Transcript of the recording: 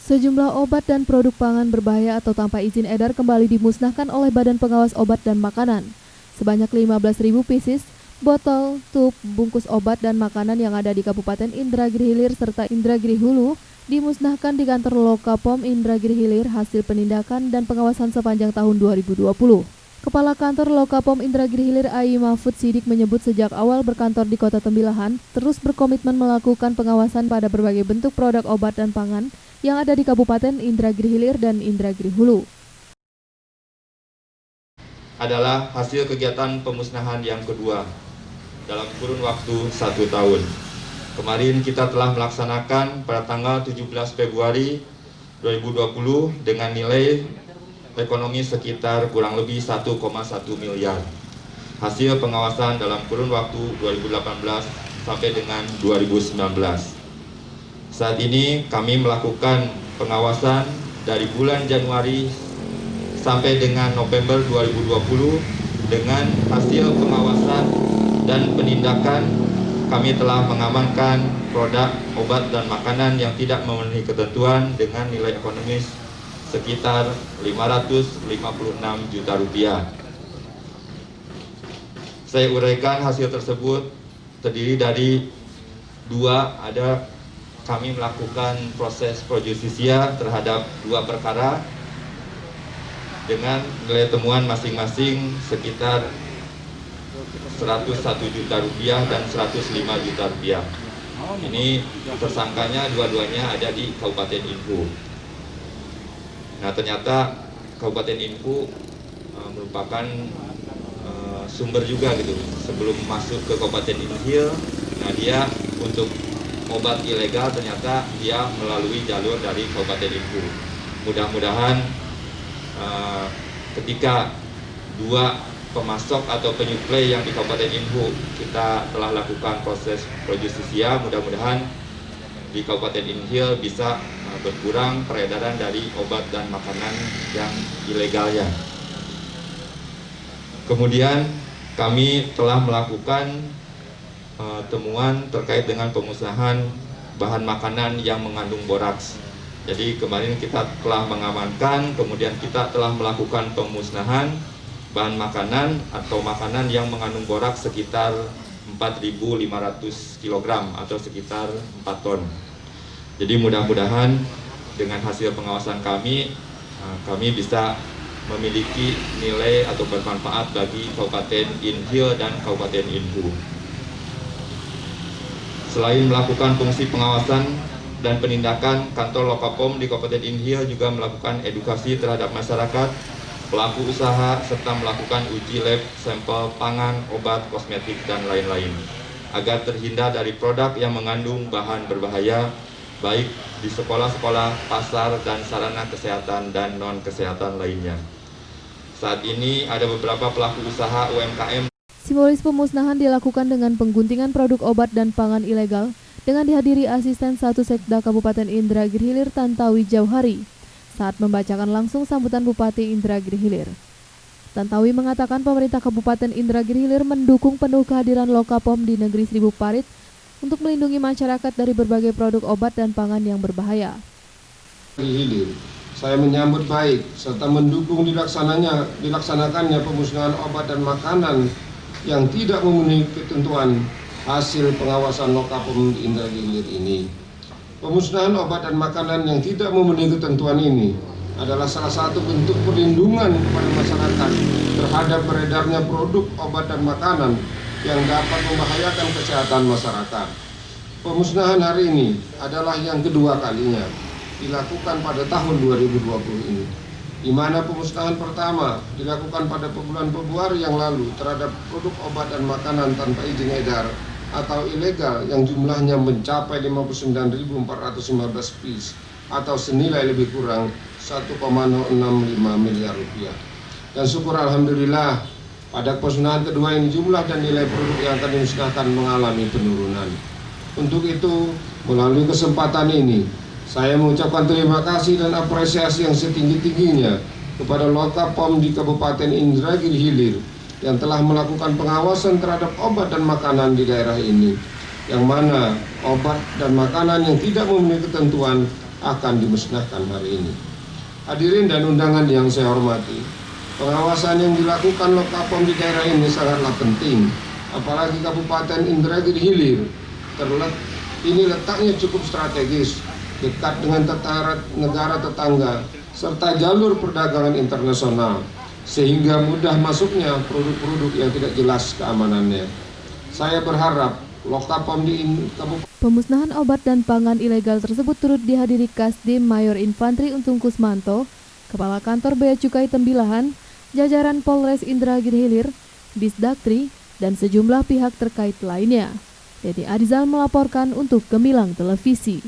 Sejumlah obat dan produk pangan berbahaya atau tanpa izin edar kembali dimusnahkan oleh Badan Pengawas Obat dan Makanan. Sebanyak 15.000 pieces, botol, tub, bungkus obat dan makanan yang ada di Kabupaten Indragiri Hilir serta Indragiri Hulu dimusnahkan di kantor Lokapom Indragiri Hilir hasil penindakan dan pengawasan sepanjang tahun 2020. Kepala Kantor Lokapom Indragiri Hilir Ai Mahfud Sidik menyebut sejak awal berkantor di Kota Tembilahan, terus berkomitmen melakukan pengawasan pada berbagai bentuk produk obat dan pangan yang ada di Kabupaten Indragiri Hilir dan Indragiri Hulu. Adalah hasil kegiatan pemusnahan yang kedua dalam kurun waktu 1 tahun. Kemarin kita telah melaksanakan pada tanggal 17 Februari 2020 dengan nilai ekonomi sekitar kurang lebih 1,1 miliar. Hasil pengawasan dalam kurun waktu 2018 sampai dengan 2019. Saat ini kami melakukan pengawasan dari bulan Januari sampai dengan November 2020 dengan hasil pengawasan dan penindakan kami telah mengamankan produk obat dan makanan yang tidak memenuhi ketentuan dengan nilai ekonomis sekitar 556 juta rupiah. Saya uraikan hasil tersebut terdiri dari kami melakukan proses pro justisia terhadap 2 perkara dengan nilai temuan masing-masing sekitar 101 juta rupiah dan 105 juta rupiah. Ini tersangkanya dua-duanya ada di Kabupaten Inpu. Nah, ternyata Kabupaten Inpu merupakan sumber juga gitu. Sebelum masuk ke Kabupaten Inhil, nah dia untuk obat ilegal ternyata dia melalui jalur dari Kabupaten Inpu. Mudah-mudahan ketika 2 pemasok atau penyuplai yang di Kabupaten Inpu kita telah lakukan proses pro justisia, mudah-mudahan di Kabupaten Inhil bisa berkurang peredaran dari obat dan makanan yang ilegalnya. Kemudian kami telah melakukan temuan terkait dengan pemusnahan bahan makanan yang mengandung boraks. Jadi kemarin kita telah mengamankan, kemudian kita telah melakukan pemusnahan bahan makanan atau makanan yang mengandung boraks sekitar 4.500 kg atau sekitar 4 ton. Jadi mudah-mudahan dengan hasil pengawasan kami bisa memiliki nilai atau bermanfaat bagi Kabupaten Inhil dan Kabupaten Inpu. Selain melakukan fungsi pengawasan dan penindakan, kantor Lokapom di Kabupaten Inhil juga melakukan edukasi terhadap masyarakat, pelaku usaha, serta melakukan uji lab sampel pangan, obat, kosmetik, dan lain-lain, agar terhindar dari produk yang mengandung bahan berbahaya, baik di sekolah-sekolah, pasar, dan sarana kesehatan dan non-kesehatan lainnya. Saat ini ada beberapa pelaku usaha UMKM. Simbolis pemusnahan dilakukan dengan pengguntingan produk obat dan pangan ilegal dengan dihadiri Asisten 1 Sekda Kabupaten Indragiri Hilir Tantawi Jauhari saat membacakan langsung sambutan Bupati Indragiri Hilir. Tantawi mengatakan pemerintah Kabupaten Indragiri Hilir mendukung penuh kehadiran Lokapom di negeri Seribu Parit untuk melindungi masyarakat dari berbagai produk obat dan pangan yang berbahaya. Hilir, saya menyambut baik serta mendukung dilaksanakannya pemusnahan obat dan makanan yang tidak memenuhi ketentuan hasil pengawasan Lokapom di Indragiri Hilir ini. Pemusnahan obat dan makanan yang tidak memenuhi ketentuan ini adalah salah satu bentuk perlindungan kepada masyarakat terhadap beredarnya produk obat dan makanan yang dapat membahayakan kesehatan masyarakat. Pemusnahan hari ini adalah yang kedua kalinya dilakukan pada tahun 2020 ini, di mana pemusnahan pertama dilakukan pada bulan Februari yang lalu terhadap produk obat dan makanan tanpa izin edar atau ilegal yang jumlahnya mencapai 59.415 piece atau senilai lebih kurang 1,065 miliar rupiah. Dan syukur alhamdulillah pada pemusnahan kedua ini jumlah dan nilai produk yang akan dimusnahkan mengalami penurunan. Untuk itu, melalui kesempatan ini, saya mengucapkan terima kasih dan apresiasi yang setinggi-tingginya kepada Lokapom di Kabupaten Indragiri Hilir yang telah melakukan pengawasan terhadap obat dan makanan di daerah ini, yang mana obat dan makanan yang tidak memenuhi ketentuan akan dimusnahkan hari ini. Hadirin dan undangan yang saya hormati, pengawasan yang dilakukan Lokapom di daerah ini sangatlah penting, apalagi Kabupaten Indragiri Hilir ini letaknya cukup strategis, dekat dengan negara tetangga, serta jalur perdagangan internasional, sehingga mudah masuknya produk-produk yang tidak jelas keamanannya. Saya berharap Lokapom di Kabupaten Pemusnahan obat dan pangan ilegal tersebut turut dihadiri Kasdim Mayor Infantri Untung Kusmanto, Kepala Kantor Bea Cukai Tembilahan, jajaran Polres Indragiri Hilir, Disdaktri, dan sejumlah pihak terkait lainnya. Dedi Arizal melaporkan untuk Gemilang Televisi.